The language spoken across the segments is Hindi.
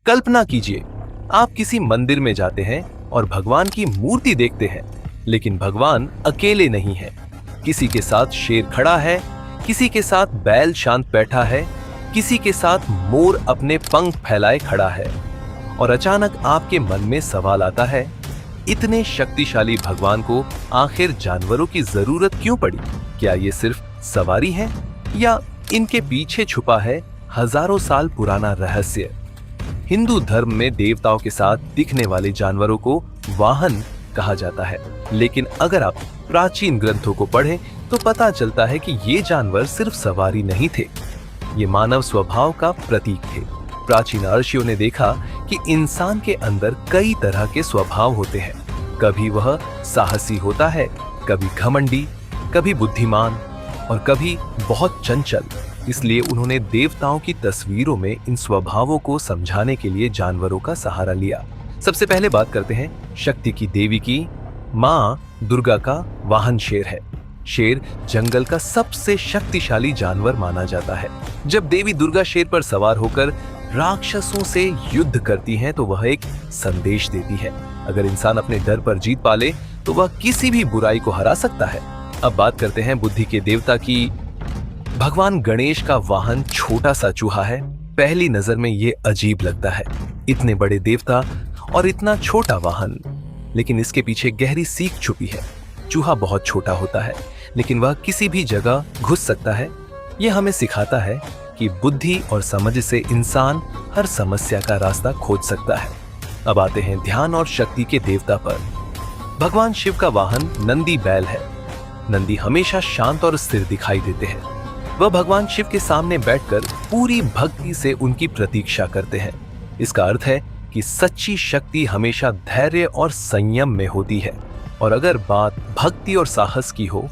कल्पना कीजिए, आप किसी मंदिर में जाते हैं और भगवान की मूर्ति देखते हैं, लेकिन भगवान अकेले नहीं है। किसी के साथ शेर खड़ा है, किसी के साथ बैल शांत बैठा है, किसी के साथ मोर अपने पंख फैलाए खड़ा है। और अचानक आपके मन में सवाल आता है, इतने शक्तिशाली भगवान को आखिर जानवरों की जरूरत क्यों पड़ी? क्या ये सिर्फ सवारी है या इनके पीछे छुपा है हजारों साल पुराना रहस्य? हिंदू धर्म में देवताओं के साथ दिखने वाले जानवरों को वाहन कहा जाता है, लेकिन अगर आप प्राचीन ग्रंथों को पढ़ें तो पता चलता है कि ये जानवर सिर्फ सवारी नहीं थे, ये मानव स्वभाव का प्रतीक थे। प्राचीन ऋषियों ने देखा कि इंसान के अंदर कई तरह के स्वभाव होते हैं। कभी वह साहसी होता है, कभी घमंडी, कभी बुद्धिमान और कभी बहुत चंचल। इसलिए उन्होंने देवताओं की तस्वीरों में इन स्वभावों को समझाने के लिए जानवरों का सहारा लिया। सबसे पहले बात करते हैं शक्ति की देवी की। माँ दुर्गा का वाहन शेर है। शेर जंगल का सबसे शक्तिशाली जानवर माना जाता है। जब देवी दुर्गा शेर पर सवार होकर राक्षसों से युद्ध करती हैं तो वह एक संदेश देती है। अगर इंसान अपने डर पर जीत पाले तो वह किसी भी बुराई को हरा सकता है। अब बात करते हैं बुद्धि के देवता की। भगवान गणेश का वाहन छोटा सा चूहा है। पहली नजर में ये अजीब लगता है, इतने बड़े देवता और इतना छोटा वाहन, लेकिन इसके पीछे गहरी सीख छुपी है। चूहा बहुत छोटा होता है, लेकिन वह किसी भी जगह घुस सकता है। यह हमें सिखाता है कि बुद्धि और समझ से इंसान हर समस्या का रास्ता खोज सकता है। अब आते हैं ध्यान और शक्ति के देवता पर। भगवान शिव का वाहन नंदी बैल है। नंदी हमेशा शांत और स्थिर दिखाई देते हैं। वह भगवान शिव के सामने बैठकर पूरी भक्ति से उनकी प्रतीक्षा करते हैं। इसका अर्थ है कि सच्ची शक्ति हमेशा धैर्य और संयम में होती है। और अगर बात भक्ति और साहस की हो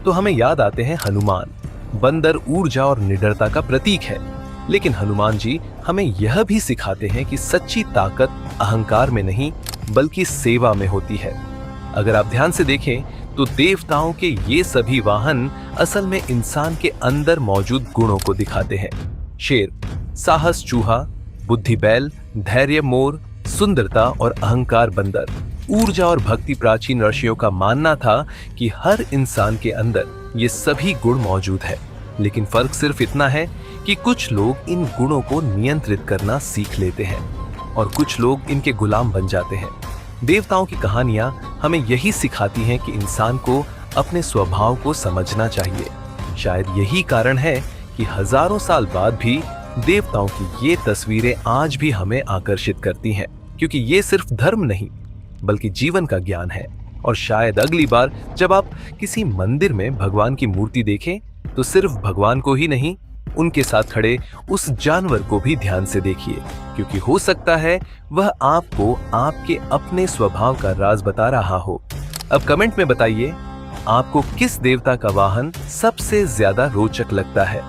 तो हमें याद आते हैं हनुमान। बंदर ऊर्जा और निडरता का प्रतीक है, लेकिन हनुमान जी हमें यह भी सिखाते हैं कि सच्ची ताकत अहंकार में नहीं बल्कि सेवा में होती है। अगर आप ध्यान से देखें तो देवताओं के ये सभी वाहन असल में इंसान के अंदर मौजूद गुणों को दिखाते हैं। शेर, साहस चूहा, बुद्धि बैल, धैर्य मोर, सुंदरता और अहंकार बंदर, ऊर्जा और भक्ति। प्राचीन ऋषियों का मानना था कि हर इंसान के अंदर ये सभी गुण मौजूद है, लेकिन फर्क सिर्फ इतना है कि कुछ लोग इन गुणों को नियंत्रित करना सीख लेते हैं और कुछ लोग इनके गुलाम बन जाते हैं। देवताओं की कहानियां हमें यही सिखाती हैं कि इंसान को अपने स्वभाव को समझना चाहिए। शायद यही कारण है कि हजारों साल बाद भी देवताओं की ये तस्वीरें आज भी हमें आकर्षित करती हैं, क्योंकि ये सिर्फ धर्म नहीं बल्कि जीवन का ज्ञान है। और शायद अगली बार जब आप किसी मंदिर में भगवान की मूर्ति देखें तो सिर्फ भगवान को ही नहीं, उनके साथ खड़े उस जानवर को भी ध्यान से देखिए, क्योंकि हो सकता है वह आपको आपके अपने स्वभाव का राज बता रहा हो। अब कमेंट में बताइए, आपको किस देवता का वाहन सबसे ज्यादा रोचक लगता है।